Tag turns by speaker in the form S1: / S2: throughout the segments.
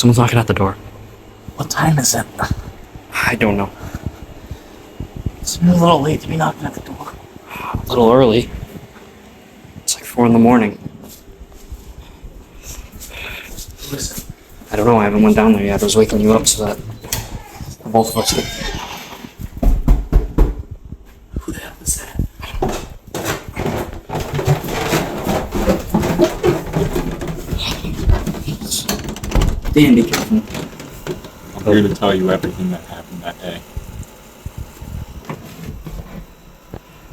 S1: Someone's knocking at the door.
S2: What time is it?
S1: I don't know.
S2: It's a little late to be knocking at the door.
S1: A little early. It's like 4 in the morning.
S2: Who is it?
S1: I don't know, I haven't went down there yet. I was waking you up so that both of us could...
S2: Who the hell is that? Dan, be careful.
S3: I'm here to tell you everything that happened that day.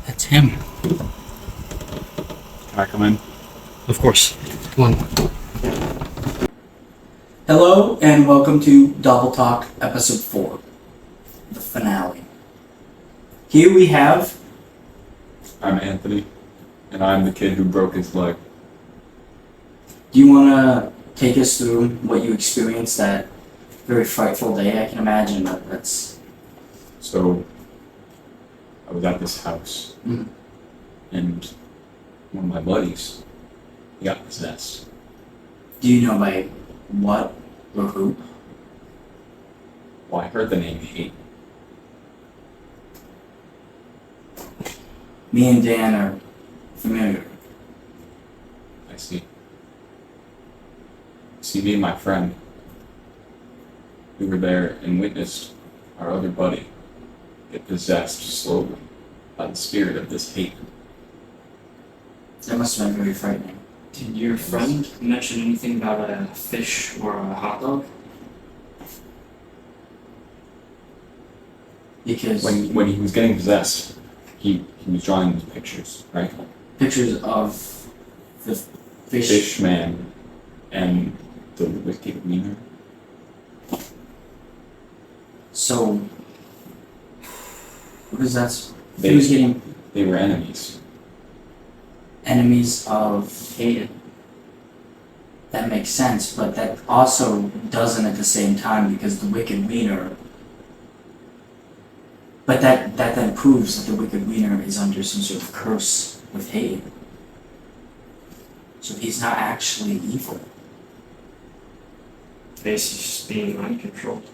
S2: That's him.
S3: Can I come in?
S1: Of course. Come on.
S2: Hello, and welcome to Dobble Talk, Episode 4, the finale. Here we have...
S3: I'm Anthony, and I'm the kid who broke his leg.
S2: Do you want to take us through what you experienced that very frightful day? I can imagine that's...
S3: So, I was at this house,
S2: Mm.
S3: and one of my buddies, he got possessed.
S2: Do you know by what or who?
S3: Well, I heard the name Hate.
S2: Me and Dan are familiar.
S3: I see. See, me and my friend, we were there and witnessed our other buddy get possessed slowly by the spirit of this Hate.
S2: That must have been very frightening.
S1: Did your friend mention anything about a fish or a hot dog?
S2: Because
S3: When he was getting possessed, he was drawing these pictures, right?
S2: pictures of the fish...
S3: Fish man and the wicked wiener.
S2: So, what is that?
S3: They-
S2: He was getting
S3: They were enemies.
S2: enemies of Hayden. That makes sense, but that also doesn't at the same time because the Wicked Wiener... But that then proves that the Wicked Wiener is under some sort of curse with Hayden. So he's not actually evil.
S1: Face is just being uncontrolled.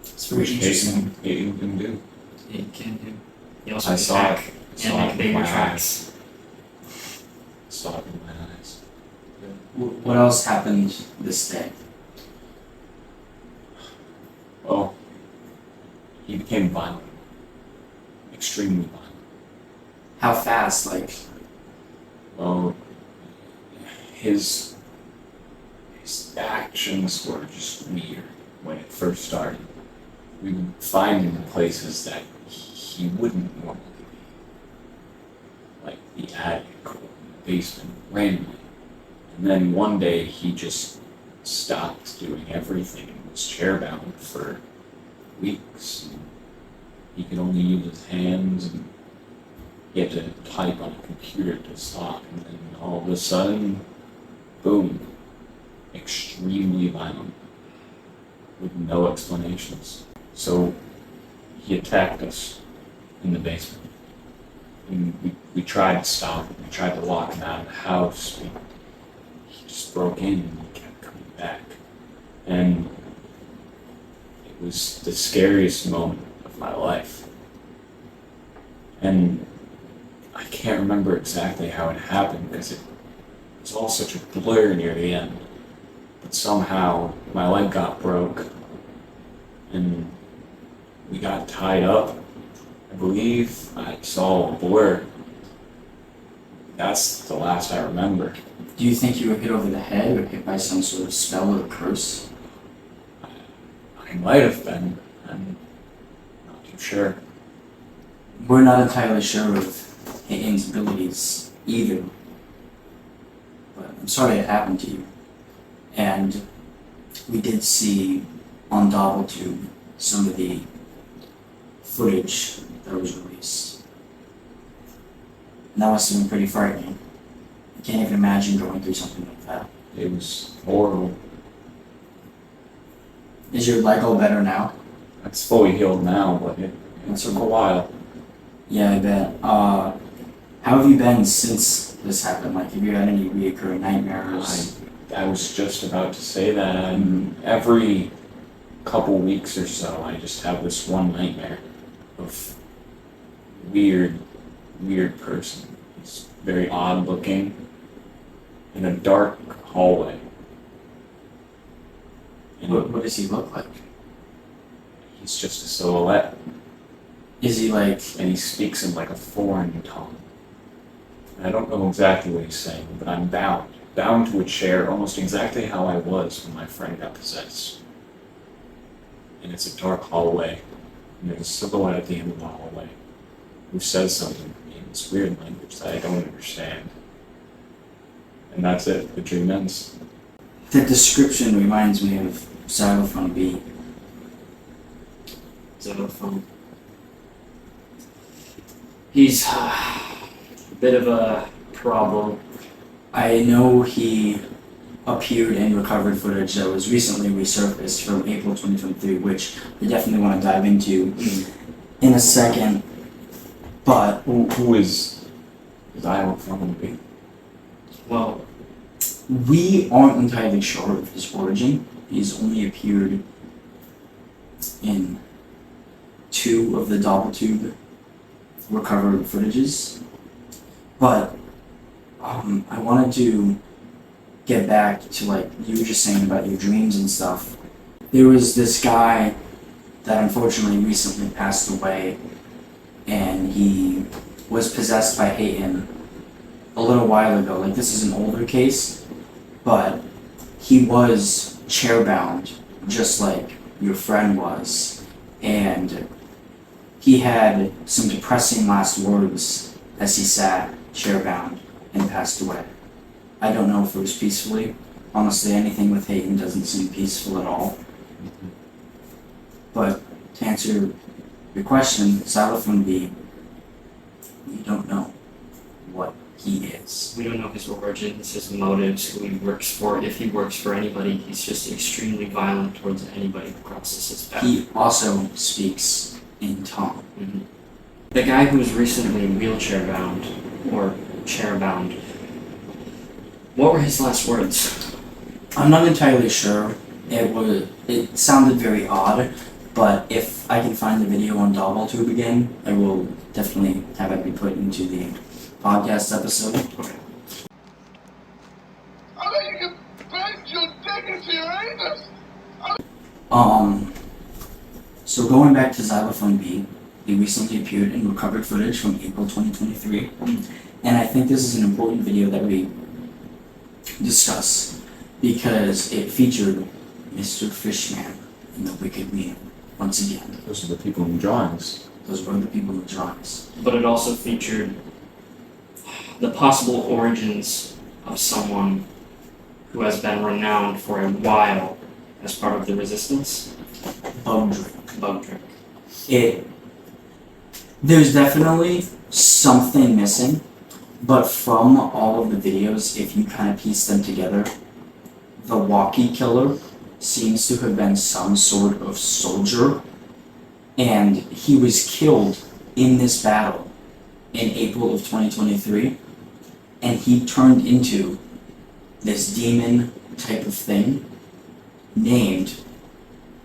S2: It's very
S3: Which
S2: interesting.
S3: Hayden can do.
S1: He can do. He also
S3: I
S1: can
S3: saw
S1: attack
S3: it.
S1: and
S3: Saw
S1: make
S3: it with
S1: bigger
S3: my
S1: tracks.
S3: Saw it in my eyes.
S2: What else happened this day?
S3: Well, he became violent. Extremely violent.
S2: How fast? Like,
S3: Well, his actions were just weird when it first started. We would find him in places that he wouldn't normally be. Like the attic or the basement, randomly. And then one day he just stopped doing everything and was chairbound for weeks. And he could only use his hands and he had to type on a computer to stop, and then all of a sudden, boom, extremely violent, with no explanations. So he attacked us in the basement, and we tried to stop him, we tried to lock him out of the house, but he just broke in and he kept coming back. And it was the scariest moment of my life. And I can't remember exactly how it happened because it was all such a blur near the end. But somehow my leg got broke and we got tied up. I believe I saw a blur. That's the last I remember.
S2: do you think you were hit over the head or hit by some sort of spell or curse?
S3: I might have been. I'm not too sure.
S2: We're not entirely sure of Hayden's abilities either. But I'm sorry it happened to you. And we did see on DobbleTube some of the footage that was released. And that must have been pretty frightening. I can't even imagine going through something like that.
S3: It was horrible.
S2: Is your leg all better now?
S3: It's fully healed now, but it took a while.
S2: Yeah, I bet. How have you been since this happened? Like, have you had any reoccurring nightmares?
S3: I was just about to say that. Every couple weeks or so, I just have this one nightmare of weird person. He's very odd looking in a dark hallway. And
S2: What does he look like?
S3: he's just a silhouette,
S2: Is he like,
S3: and he speaks in like a foreign tongue. And I don't know exactly what he's saying, but I'm bound to a chair almost exactly how I was when my friend got possessed. And it's a dark hallway, and there's a silhouette at the end of the hallway who says something to me in this weird language that I don't understand. And that's it, the dream ends.
S2: the description reminds me of Xylophone B.
S1: Xylophone. He's a bit of a problem.
S2: I know he appeared in recovered footage that was recently resurfaced from April 2023, which I definitely want to dive into in a second. But
S3: Who is Xylophone B?
S1: Well,
S2: we aren't entirely sure of his origin. He's only appeared in 2 of the Dobble Tube recovered footages. But I wanted to get back to like you were just saying about your dreams and stuff. There was this guy that unfortunately recently passed away, and he was possessed by Hayton a little while ago. Like, this is an older case, but he was chairbound just like your friend was, and he had some depressing last words as he sat chairbound and passed away. I don't know if it was peacefully. Honestly, anything with Hayton doesn't seem peaceful at all. But to answer your question, Xylophone B, we don't know what he is.
S1: we don't know his origins, his motives, who he works for. If he works for anybody, he's just extremely violent towards anybody who crosses his path.
S2: He also speaks in tongue.
S1: Mhm. The guy who was recently wheelchair bound, or chair bound, what were his last words?
S2: I'm not entirely sure. It sounded very odd, but if I can find the video on DobbleTube again, I will definitely have it be put into the podcast episode.
S1: Okay.
S4: I mean, you can bend your dick into your anus.
S2: So going back to Xylophone B, he recently appeared in recovered footage from April 2023, and I think this is an important video that we discuss because it featured Mr. Fishman and the Wicked Meal once again.
S3: Those are the people in the drawings.
S2: Those were the people in the drawings.
S1: But it also featured the possible origins of someone who has been renowned for a while as part of the resistance.
S2: Bug drink.
S1: Bug drink.
S2: There's definitely something missing, but from all of the videos, if you kind of piece them together, the walkie killer seems to have been some sort of soldier, and he was killed in this battle in April of 2023, and he turned into this demon type of thing named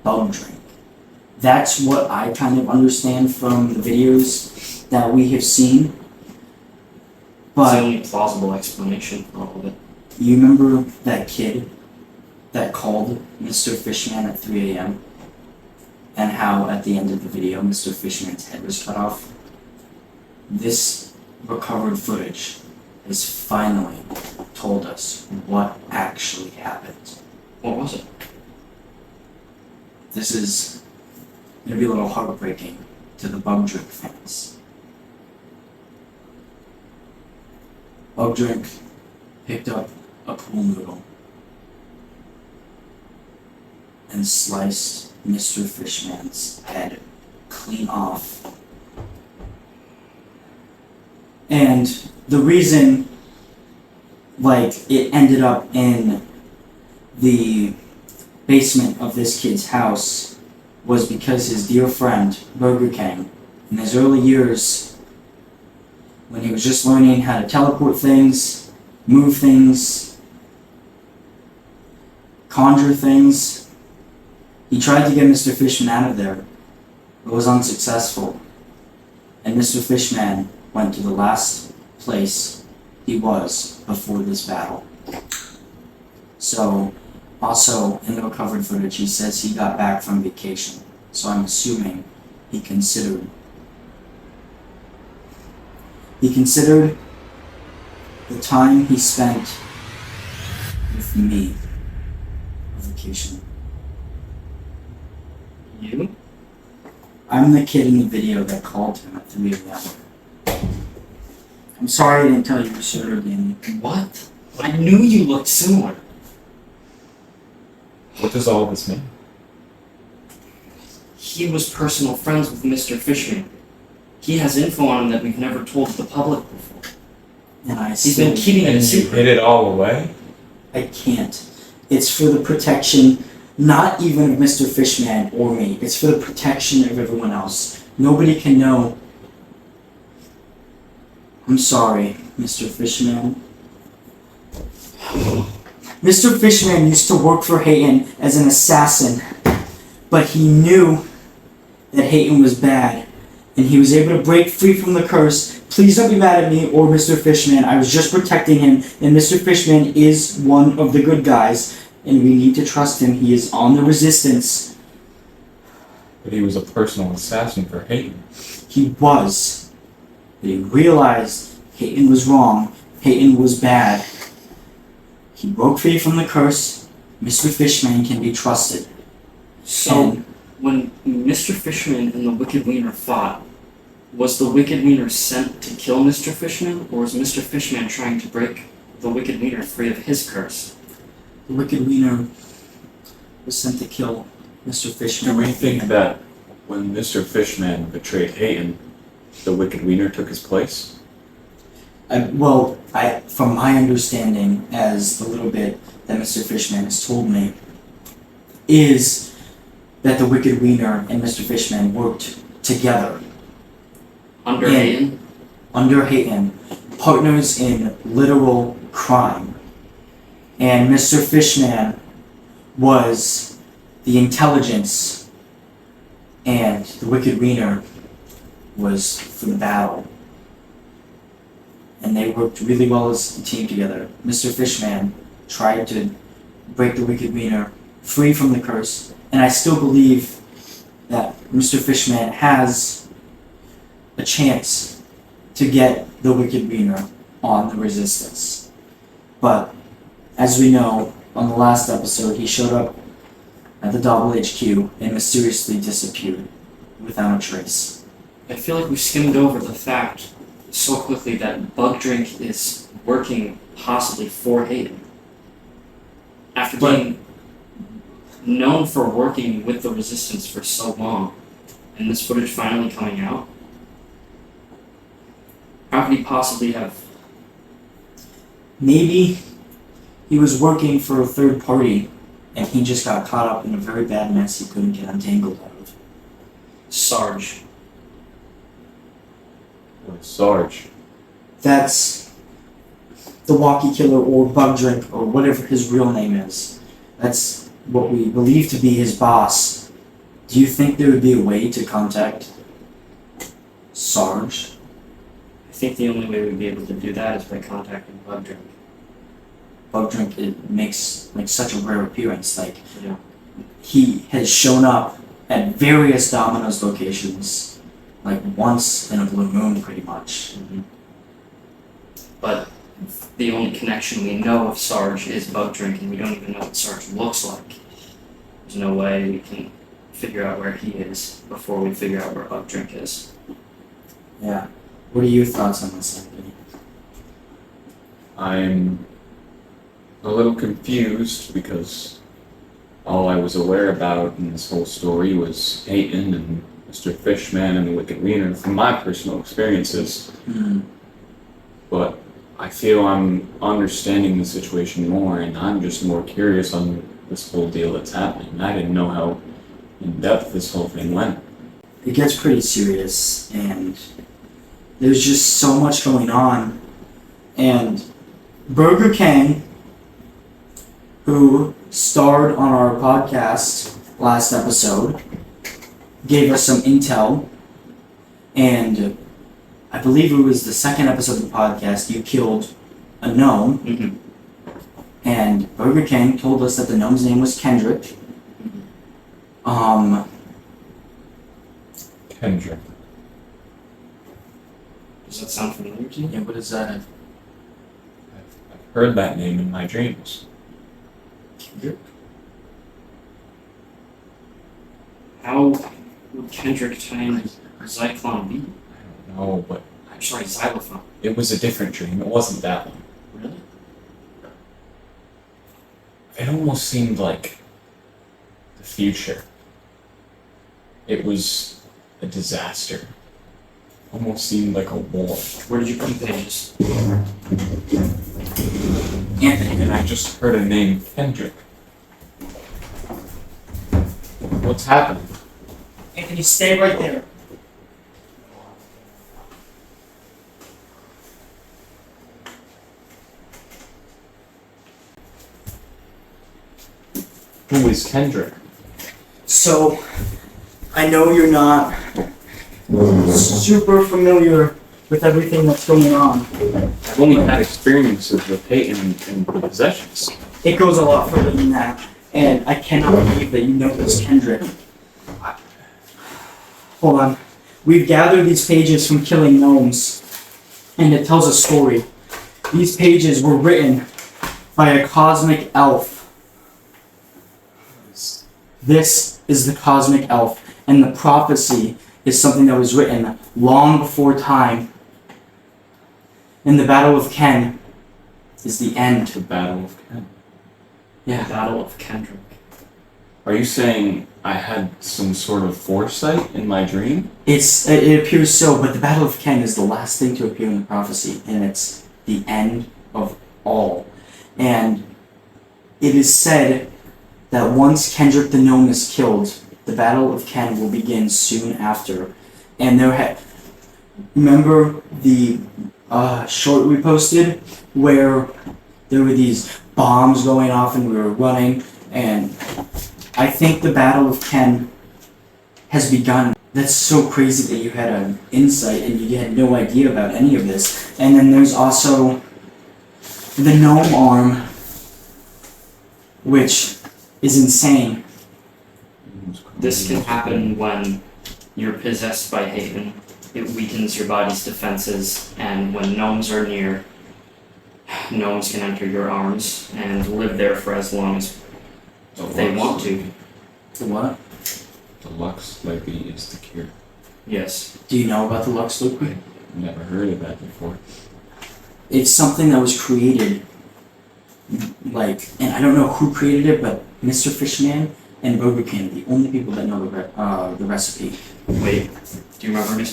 S2: Bug Drink. That's what I kind of understand from the videos that we have seen.
S1: It's the
S2: But
S1: only plausible explanation for all of it.
S2: you remember that kid that called Mr. Fishman at 3 a.m. and how at the end of the video Mr. Fishman's head was cut off? This recovered footage has finally told us what actually happened.
S1: What was it?
S2: This is going to be a little heartbreaking to the Bug Drink fans. Bug Drink picked up a pool noodle and sliced Mr. Fishman's head clean off. And the reason, it ended up in the basement of this kid's house was because his dear friend, Burger King, in his early years, when he was just learning how to teleport things, move things, conjure things. He tried to get Mr. Fishman out of there, but was unsuccessful. And Mr. Fishman went to the last place he was before this battle. So, also in the recovered footage, he says he got back from vacation. So I'm assuming he considered the time he spent with me a vacation.
S1: You?
S2: I'm the kid in the video that called him at 3 a.m. I'm sorry I didn't tell you sooner, Danny.
S1: What? I knew you looked similar.
S3: What does all this mean?
S1: He was personal friends with Mr. Fishman. He has info on him that we've never told the public before.
S2: And
S1: He's been keeping it a
S3: And you
S1: secret.
S3: hid it all away?
S2: I can't. It's for the protection, not even of Mr. Fishman or me. It's for the protection of everyone else. Nobody can know. I'm sorry, Mr. Fishman. Mr. Fishman used to work for Hayton as an assassin, but he knew that Hayton was bad, and he was able to break free from the curse. Please don't be mad at me or Mr. Fishman. I was just protecting him, and Mr. Fishman is one of the good guys, and we need to trust him. He is on the resistance.
S3: But he was a personal assassin for Hayton.
S2: He was. But he realized Hayton was wrong. Hayton was bad. He broke free from the curse. Mr. Fishman can be trusted.
S1: So, when Mr. Fishman and the Wicked Wiener fought, was the Wicked Wiener sent to kill Mr. Fishman, or was Mr. Fishman trying to break the Wicked Wiener free of his curse?
S2: The Wicked Wiener was sent to kill Mr. Fishman.
S3: Do we think that when Mr. Fishman betrayed Hayton, the Wicked Wiener took his place?
S2: From my understanding, as the little bit that Mr. Fishman has told me, is that the Wicked Wiener and Mr. Fishman worked together.
S1: Under
S2: Yeah.
S1: Hayden?
S2: Under Hayton, partners in literal crime. And Mr. Fishman was the intelligence, and the Wicked Wiener was for the battle. And they worked really well as a team together. Mr. Fishman tried to break the Wicked Wiener free from the curse, and I still believe that Mr. Fishman has a chance to get the Wicked Wiener on the Resistance. But, as we know, on the last episode, he showed up at the Dobble HQ and mysteriously disappeared without a trace.
S1: I feel like we skimmed over the fact so quickly that Bug Drink is working possibly for Hayden. After
S2: But-
S1: being known for working with the Resistance for so long, and this footage finally coming out, how could he possibly have?
S2: Maybe he was working for a third party and he just got caught up in a very bad mess he couldn't get untangled out of.
S1: Sarge.
S3: Or Sarge?
S2: That's the Walkie Killer or Bug Drink or whatever his real name is. That's what we believe to be his boss. Do you think there would be a way to contact Sarge?
S1: I think the only way we'd be able to do that is by contacting Bug Drink.
S2: Bug Drink, it makes like such a rare appearance. Like
S1: Yeah.
S2: he has shown up at various Domino's locations, like once in a blue moon, pretty much.
S1: But the only connection we know of Sarge is Bug Drink, and we don't even know what Sarge looks like. There's no way we can figure out where he is before we figure out where Bug Drink is.
S2: Yeah. What are your thoughts on this, Anthony?
S3: I'm a little confused because all I was aware about in this whole story was Hayton and Mr. Fishman and the Wicked Wiener from my personal experiences. But I feel I'm understanding the situation more, and I'm just more curious on this whole deal that's happening. I didn't know how in depth this whole thing went.
S2: It gets pretty serious, and there's just so much going on. And Burger King, who starred on our podcast last episode, gave us some intel, and I believe it was the second episode of the podcast, you killed a gnome,
S1: Mm-hmm.
S2: and Burger King told us that the gnome's name was Kendrick.
S3: Kendrick.
S1: Does that sound familiar to you?
S2: Yeah, what is that?
S3: I've heard that name in my dreams.
S2: Kendrick?
S1: How would Kendrick tie in Zyklon B?
S3: I don't know, but
S1: I'm sorry, Xylophone.
S3: it was a different dream. It wasn't that one.
S1: Really?
S3: It almost seemed like the future. It was a disaster. Almost seemed like a war.
S1: Where did you put the pages?
S2: Anthony.
S3: And I just heard a name, Kendrick. What's happening?
S2: Anthony, stay right there.
S3: Who is Kendrick?
S2: So, I know you're not super familiar with everything that's going on.
S3: I've only had experiences with Peyton and the possessions.
S2: It goes a lot further than that, and I cannot believe that you know this Kendrick. Hold on. We've gathered these pages from Killing Gnomes, and it tells a story. These pages were written by a cosmic elf. This is the cosmic elf, and the prophecy is something that was written long before time. And the Battle of Ken is the end.
S3: The Battle of Ken.
S2: Yeah.
S1: Battle of Kendrick.
S3: Are you saying I had some sort of foresight in my dream?
S2: It appears so, but the Battle of Ken is the last thing to appear in the prophecy, and it's the end of all. And it is said that once Kendrick the Gnome is killed, the Battle of Ken will begin soon after. And remember the short we posted where there were these bombs going off and we were running, and I think the Battle of Ken has begun. That's so crazy that you had an insight and you had no idea about any of this. And then there's also the gnome arm, which is insane.
S1: This can happen when you're possessed by Haven. It weakens your body's defenses, and when gnomes are near, gnomes can enter your arms and live there for as long as they want to.
S2: The what?
S3: The Lux Levy is the cure.
S1: Yes.
S2: Do you know about the Lux Liquid?
S3: Never heard of that before.
S2: It's something that was created, and I don't know who created it, but Mr. Fishman and Burger King, the only people that know the recipe.
S1: Wait, do you remember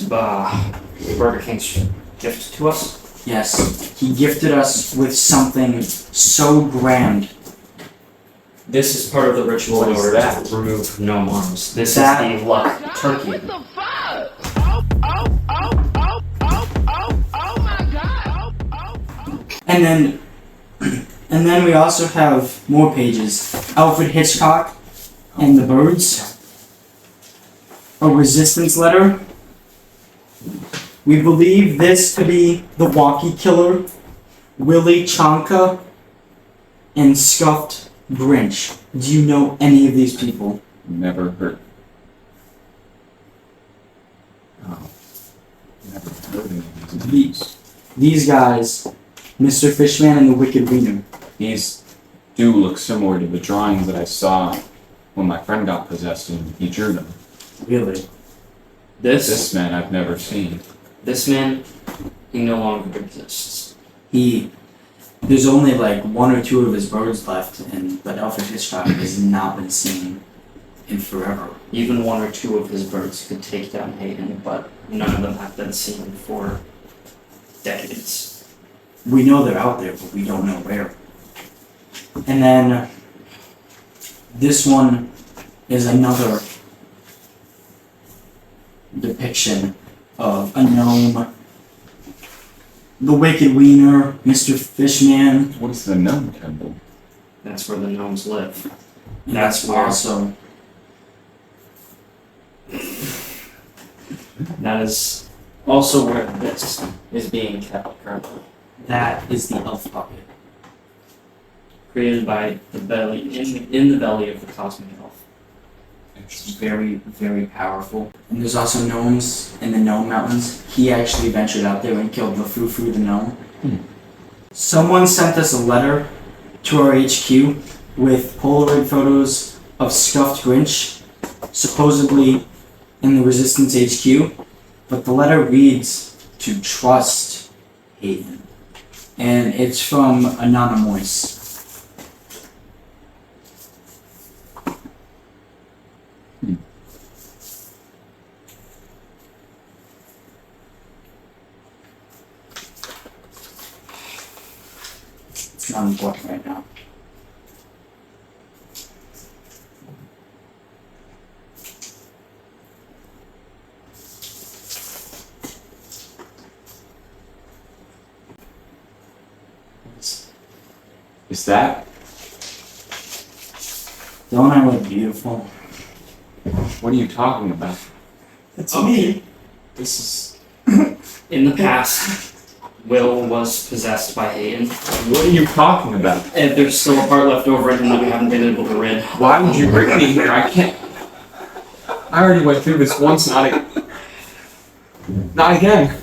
S1: Burger King's gift to us?
S2: Yes, he gifted us with something so grand.
S1: This is part of the ritual
S3: What
S1: in
S3: is
S1: order
S3: that?
S1: to remove gnome arms. This
S2: That-
S1: is the luck turkey.
S4: What the fuck? Oh, oh, oh, oh, oh, oh, oh my god. Oh, oh.
S2: And then we also have more pages. Alfred Hitchcock and the Birds. A resistance letter. We believe this to be the Wonky Killer, Willie Chonka, and Scuffed Grinch. Do you know any of these people?
S3: Never heard. Oh. Never heard any of these.
S2: These guys, Mr. Fishman and the Wicked Wiener.
S3: These do look similar to the drawings that I saw when my friend got possessed and he drew them.
S2: Really?
S3: This man I've never seen.
S1: This man, he no longer exists.
S2: There's only like one or two of his birds left, but Alfred Hitchcock has not been seen in forever.
S1: Even one or two of his birds could take down Hayden, but none of them have been seen for decades.
S2: We know they're out there, but we don't know where. And then this one is another depiction of a gnome, the Wicked Wiener, Mr. Fishman.
S3: What is the gnome temple?
S1: That's where the gnomes live.
S2: And
S1: That's
S2: that's
S1: where-
S2: also
S1: That is also where this is being kept currently.
S2: that is the Elf Bucket.
S1: Created by the belly in the belly of the cosmic elf.
S2: It's very, very powerful. And there's also gnomes in the Gnome Mountains. He actually ventured out there and killed the Fufu the gnome. Someone sent us a letter to our HQ with Polaroid photos of Scuffed Grinch, supposedly in the Resistance HQ. But the letter reads to trust Hayden. And it's from Anonymous. It's not important right now.
S3: Is that?
S2: Don't I look beautiful?
S3: What are you talking about?
S2: It's
S1: Okay.
S3: This is.
S1: In the past, Will was possessed by Hayden,
S3: What are you talking about?
S1: and there's still a part left over in him that we haven't been able to rid.
S3: Why would you bring me here? I can't. I already went through this once, not again.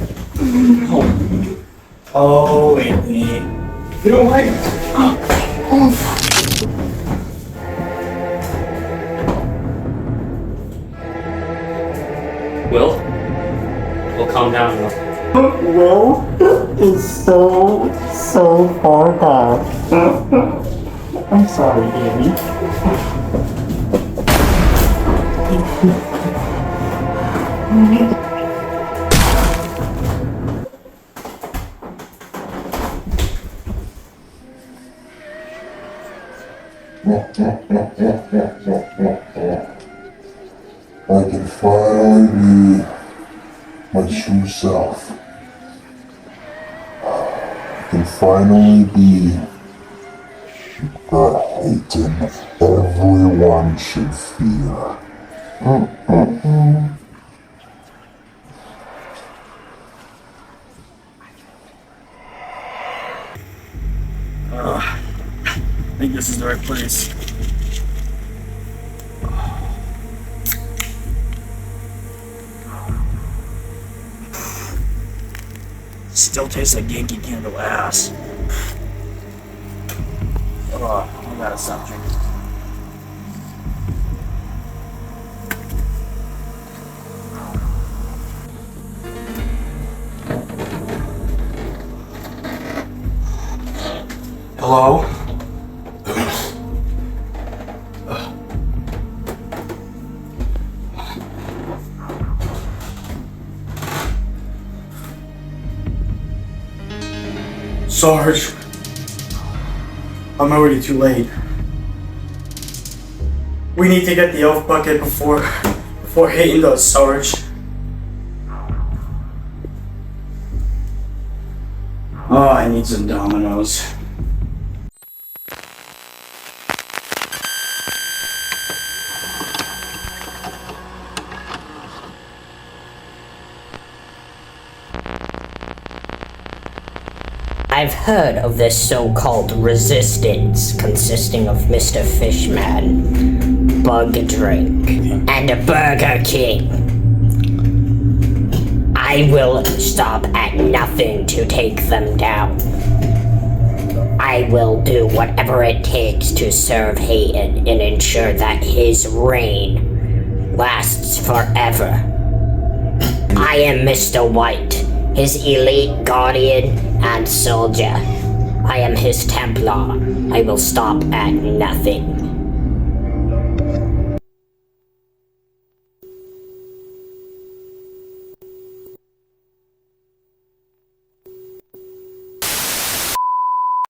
S3: Oh,
S2: Oh, Anthony.
S3: get away!
S1: Will? Will calm down, Will.
S5: Will is so far back. I'm sorry, Amy.
S6: I can finally be my true self. I can finally be the Hayden everyone should fear.
S2: I think this is the right place. Still tastes like Yankee Candle ass. I gotta stop drinking. Hello? Sarge, I'm already too late. We need to get the Elf Bucket before Hayden does, Sarge. Oh, I need some dominoes.
S7: I've heard of this so-called resistance consisting of Mr. Fishman, Bug Drink, and a Burger King. I will stop at nothing to take them down. I will do whatever it takes to serve Hayden and ensure that his reign lasts forever. I am Mr. White, his elite guardian and soldier. I am his Templar. I will stop at nothing.